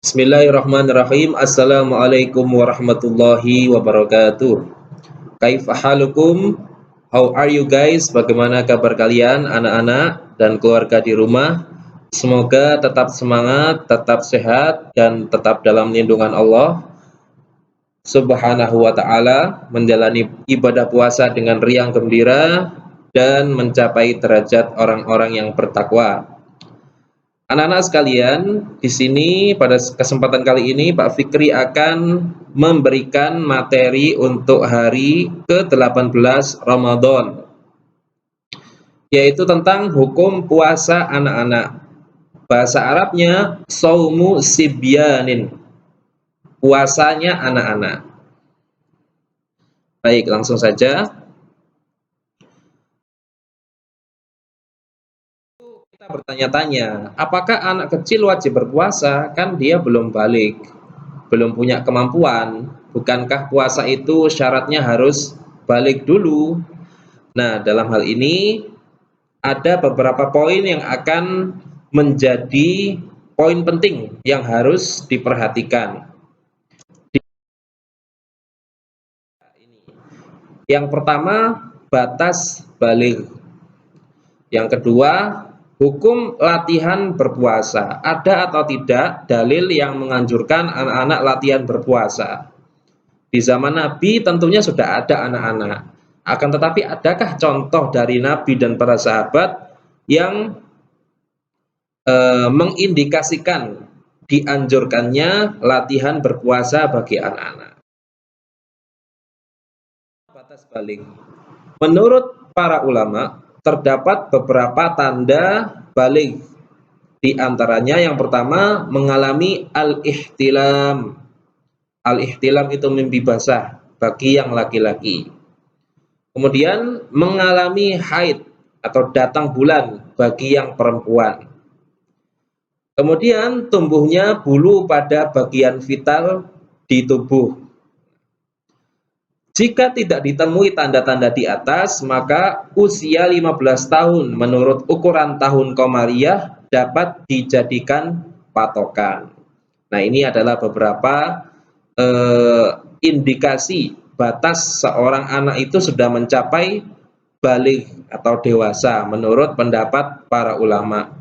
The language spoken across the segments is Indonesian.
Bismillahirrahmanirrahim. Assalamualaikum warahmatullahi wabarakatuh. Kaifa halukum? How are you guys? Bagaimana kabar kalian, anak-anak dan keluarga di rumah? Semoga tetap semangat, tetap sehat, dan tetap dalam lindungan Allah Subhanahu wa Ta'ala, menjalani ibadah puasa dengan riang gembira dan mencapai derajat orang-orang yang bertakwa. Anak-anak sekalian, di sini pada kesempatan kali ini Pak Fikri akan memberikan materi untuk hari ke-18 Ramadan, yaitu tentang hukum puasa anak-anak. Bahasa Arabnya saumu sibyanin, puasanya anak-anak. Baik, langsung saja. Kita bertanya-tanya, apakah anak kecil wajib berpuasa? Kan dia belum balik, belum punya kemampuan. Bukankah puasa itu syaratnya harus balik dulu? Nah, dalam hal ini ada beberapa poin yang akan menjadi poin penting yang harus diperhatikan. Yang pertama, batas balik. Yang kedua, hukum latihan berpuasa. Ada atau tidak dalil yang menganjurkan anak-anak latihan berpuasa? Di zaman Nabi tentunya sudah ada anak-anak. Akan tetapi adakah contoh dari Nabi dan para sahabat yang mengindikasikan dianjurkannya latihan berpuasa bagi anak-anak? Batas balik. Menurut para ulama, terdapat beberapa tanda balik. Di antaranya yang pertama, mengalami al-ihtilam. Al-ihtilam itu mimpi basah bagi yang laki-laki. Kemudian mengalami haid atau datang bulan bagi yang perempuan. Kemudian tumbuhnya bulu pada bagian vital di tubuh. Jika tidak ditemui tanda-tanda di atas, maka usia 15 tahun menurut ukuran tahun Qamariyah dapat dijadikan patokan. Nah, ini adalah beberapa indikasi batas seorang anak itu sudah mencapai balik atau dewasa menurut pendapat para ulama.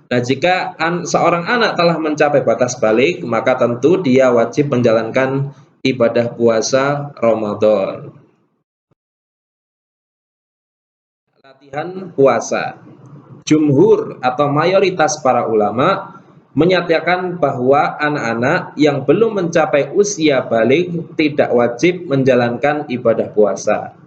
Nah, jika seorang anak telah mencapai batas balik, maka tentu dia wajib menjalankan ibadah puasa Ramadan. Latihan puasa. Jumhur atau mayoritas para ulama menyatakan bahwa anak-anak yang belum mencapai usia balik tidak wajib menjalankan ibadah puasa.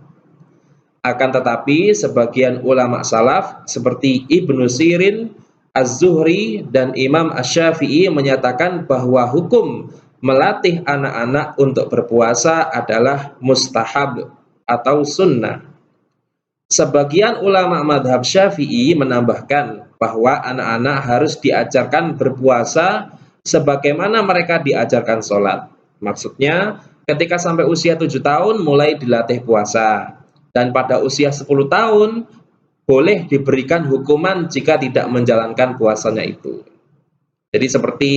Akan tetapi sebagian ulama salaf seperti Ibnu Sirin, Az-Zuhri, dan Imam Asy-Syafi'i menyatakan bahwa hukum melatih anak-anak untuk berpuasa adalah mustahab atau sunnah. Sebagian ulama madhab Syafi'i menambahkan bahwa anak-anak harus diajarkan berpuasa sebagaimana mereka diajarkan sholat. Maksudnya, ketika sampai usia 7 tahun mulai dilatih puasa. Dan pada usia 10 tahun boleh diberikan hukuman jika tidak menjalankan puasanya itu. Jadi seperti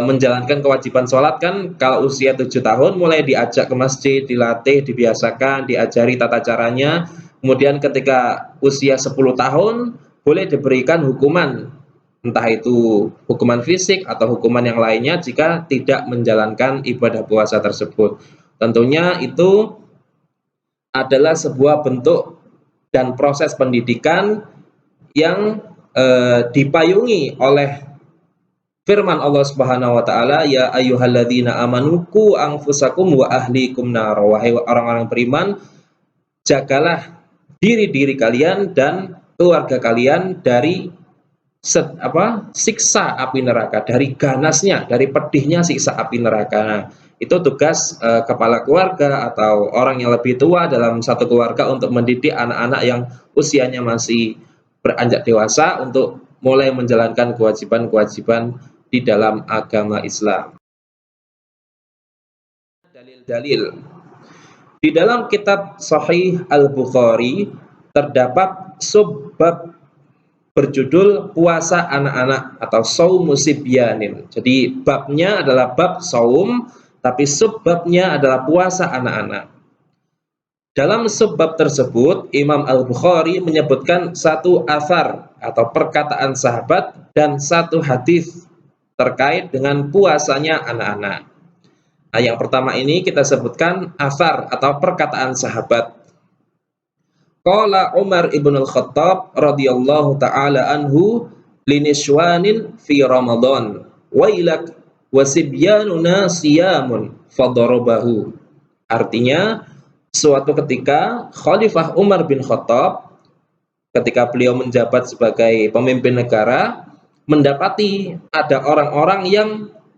menjalankan kewajiban sholat kan, kalau usia 7 tahun mulai diajak ke masjid, dilatih, dibiasakan, diajari tata caranya. Kemudian ketika usia 10 tahun boleh diberikan hukuman, entah itu hukuman fisik atau hukuman yang lainnya jika tidak menjalankan ibadah puasa tersebut. Tentunya itu adalah sebuah bentuk dan proses pendidikan yang dipayungi oleh firman Allah Subhanahu wa taala, ya ayyuhalladzina amanu qu anfusakum wa ahlikum nar. Wahai orang-orang beriman, jagalah diri-diri kalian dan keluarga kalian dari siksa api neraka, dari ganasnya, dari pedihnya siksa api neraka. Nah, itu tugas kepala keluarga atau orang yang lebih tua dalam satu keluarga untuk mendidik anak-anak yang usianya masih beranjak dewasa untuk mulai menjalankan kewajiban-kewajiban di dalam agama Islam. Dalil-dalil. Di dalam kitab Sahih Al-Bukhari terdapat subbab berjudul puasa anak-anak atau saumu sibyanin. Jadi babnya adalah bab saum, tapi subbabnya adalah puasa anak-anak. Dalam subbab tersebut, Imam Al-Bukhari menyebutkan satu athar atau perkataan sahabat dan satu hadis terkait dengan puasanya anak-anak. Nah, yang pertama ini kita sebutkan athar atau perkataan sahabat. Qala Umar ibn al-Khattab radhiyallahu ta'ala anhu liniswanin fi Ramadan wailak wasibyanuna siyamun fadarabahu. Artinya, suatu ketika Khalifah Umar bin Khattab ketika beliau menjabat sebagai pemimpin negara mendapati ada orang-orang yang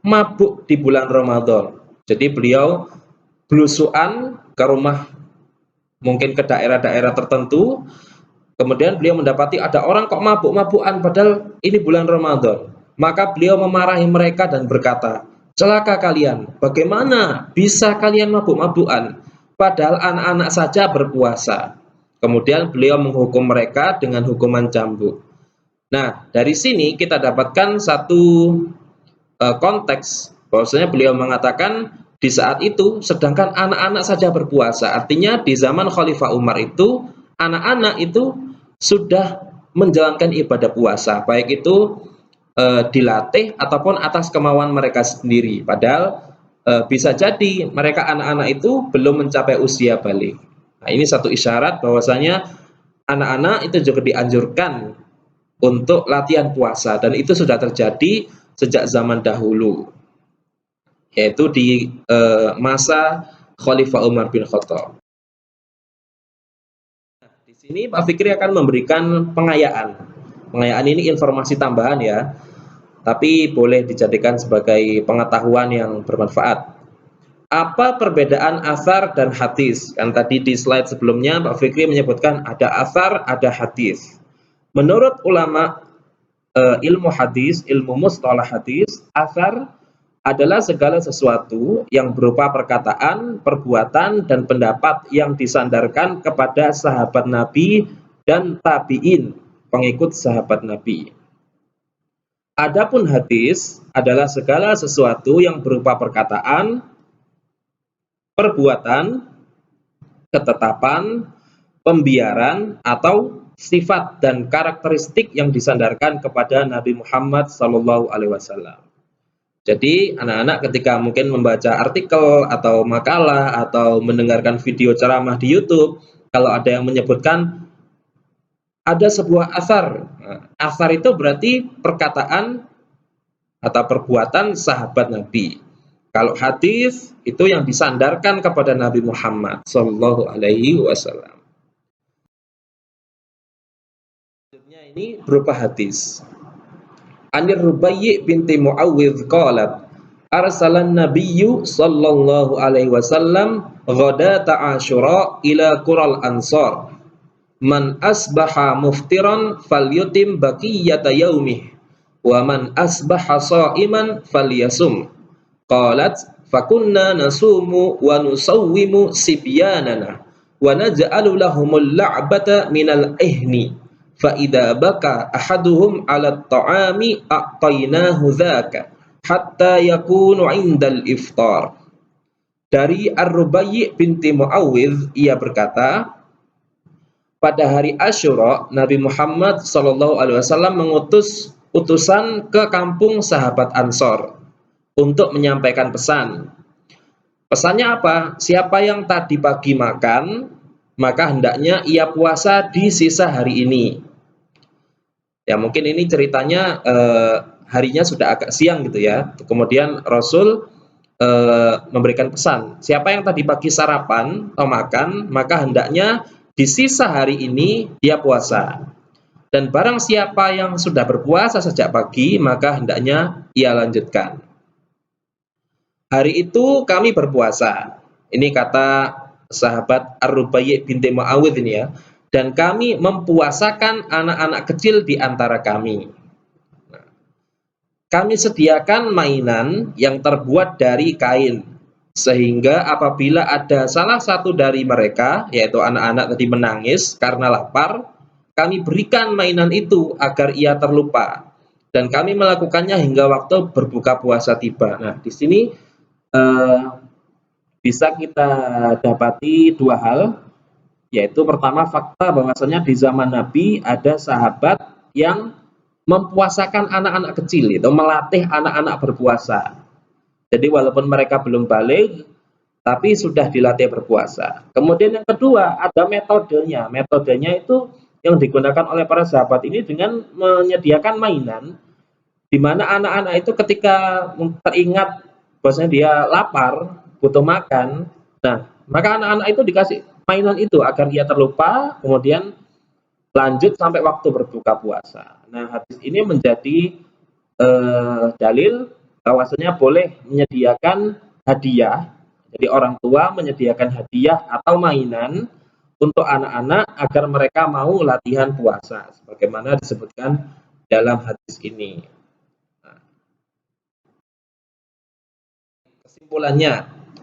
mabuk di bulan Ramadan. Jadi beliau belusuan ke rumah, mungkin ke daerah-daerah tertentu, kemudian beliau mendapati ada orang kok mabuk-mabukan padahal ini bulan Ramadan. Maka beliau memarahi mereka dan berkata, celaka kalian, bagaimana bisa kalian mabuk-mabukan padahal anak-anak saja berpuasa. Kemudian beliau menghukum mereka dengan hukuman cambuk. Nah, dari sini kita dapatkan satu konteks bahwasanya beliau mengatakan di saat itu sedangkan anak-anak saja berpuasa. Artinya di zaman Khalifah Umar itu anak-anak itu sudah menjalankan ibadah puasa, baik itu dilatih ataupun atas kemauan mereka sendiri. Padahal bisa jadi mereka anak-anak itu belum mencapai usia balik. Nah, ini satu isyarat bahwasanya anak-anak itu juga dianjurkan untuk latihan puasa, dan itu sudah terjadi sejak zaman dahulu, yaitu di masa Khalifah Umar bin Khattab. Di sini Pak Fikri akan memberikan pengayaan. Pengayaan ini informasi tambahan ya, tapi boleh dijadikan sebagai pengetahuan yang bermanfaat. Apa perbedaan asar dan hadis? Kan tadi di slide sebelumnya Pak Fikri menyebutkan ada asar, ada hadis. Menurut ulama ilmu hadis, ilmu mustalah hadis, asar adalah segala sesuatu yang berupa perkataan, perbuatan, dan pendapat yang disandarkan kepada sahabat Nabi dan tabi'in, pengikut sahabat Nabi. Adapun hadis adalah segala sesuatu yang berupa perkataan, perbuatan, ketetapan, pembiaran, atau sifat dan karakteristik yang disandarkan kepada Nabi Muhammad SAW. Jadi anak-anak ketika mungkin membaca artikel atau makalah atau mendengarkan video ceramah di YouTube, kalau ada yang menyebutkan ada sebuah asar, asar itu berarti perkataan atau perbuatan sahabat Nabi. Kalau hadis itu yang disandarkan kepada Nabi Muhammad Sallallahu Alaihi Wasallam. Ini berupa hadis. Anir Rubayyi binti Muawwidh qalat arsalan nabiyyu sallallahu alaihi wasallam ghadata Asyura ila qural ansar man asbaha muftiran falyutim baqiyata yaumih wa man asbaha shaiman falyasum. Qalat fakunna nasumu wa nusawwimu sibyanana wa naj'alu lahumul la'bata minal ihni fa idza baka ahaduhum 'ala at-ta'ami a'taynahu dzaka hatta yakunu 'indal iftar. Dari Ar-Rubayyi binti Muawwidh, ia berkata, pada hari Asyura Nabi Muhammad SAW mengutus utusan ke kampung sahabat Ansor untuk menyampaikan pesan. Pesannya apa? Siapa yang tadi pagi makan, maka hendaknya ia puasa di sisa hari ini. Ya mungkin ini ceritanya harinya sudah agak siang gitu ya. Kemudian Rasul memberikan pesan, siapa yang tadi pagi sarapan atau makan, maka hendaknya di sisa hari ini dia puasa. Dan barang siapa yang sudah berpuasa sejak pagi, maka hendaknya ia lanjutkan. Hari itu kami berpuasa. Ini kata sahabat Ar-Rubayyi binti Muawwidh ini ya. Dan kami mempuasakan anak-anak kecil di antara kami. Kami sediakan mainan yang terbuat dari kain. Sehingga apabila ada salah satu dari mereka, yaitu anak-anak tadi menangis karena lapar, kami berikan mainan itu agar ia terlupa, dan kami melakukannya hingga waktu berbuka puasa tiba. Nah, di sini bisa kita dapati dua hal, yaitu pertama fakta bahwasanya di zaman Nabi ada sahabat yang mempuasakan anak-anak kecil, itu melatih anak-anak berpuasa. Jadi walaupun mereka belum balik, tapi sudah dilatih berpuasa. Kemudian yang kedua, ada metodenya. Metodenya itu yang digunakan oleh para sahabat ini dengan menyediakan mainan, di mana anak-anak itu ketika teringat bahwasanya dia lapar, butuh makan, nah maka anak-anak itu dikasih mainan itu agar dia terlupa, kemudian lanjut sampai waktu berbuka puasa. Nah, hadis ini menjadi dalil bahwasanya boleh menyediakan hadiah. Jadi orang tua menyediakan hadiah atau mainan untuk anak-anak agar mereka mau latihan puasa, sebagaimana disebutkan dalam hadis ini. Nah,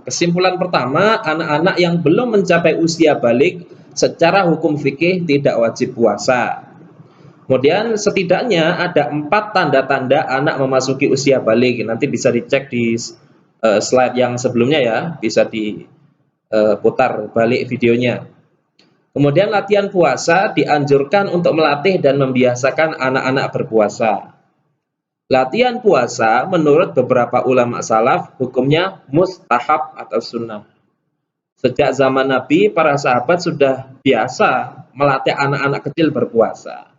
kesimpulan pertama, anak-anak yang belum mencapai usia balik secara hukum fikih tidak wajib puasa. Kemudian setidaknya ada 4 tanda-tanda anak memasuki usia balik. Nanti bisa dicek di slide yang sebelumnya ya, bisa diputar balik videonya. Kemudian latihan puasa dianjurkan untuk melatih dan membiasakan anak-anak berpuasa. Latihan puasa menurut beberapa ulama salaf hukumnya mustahab atau sunnah. Sejak zaman Nabi, para sahabat sudah biasa melatih anak-anak kecil berpuasa.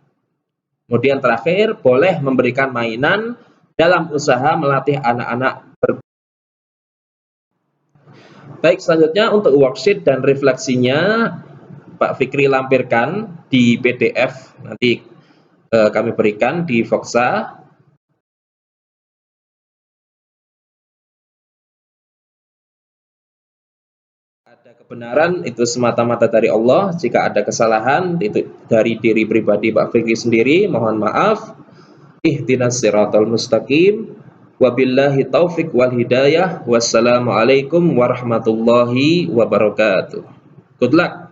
Kemudian terakhir, boleh memberikan mainan dalam usaha melatih anak-anak berpuasa. Baik, selanjutnya untuk worksheet dan refleksinya Pak Fikri lampirkan di PDF, nanti kami berikan di Voxa. Ada kebenaran itu semata-mata dari Allah, jika ada kesalahan itu dari diri pribadi Pak Fikri sendiri, mohon maaf. Ihdinas siratal mustaqim, wabillahi taufik wal hidayah, wassalamualaikum warahmatullahi wabarakatuh. Good luck.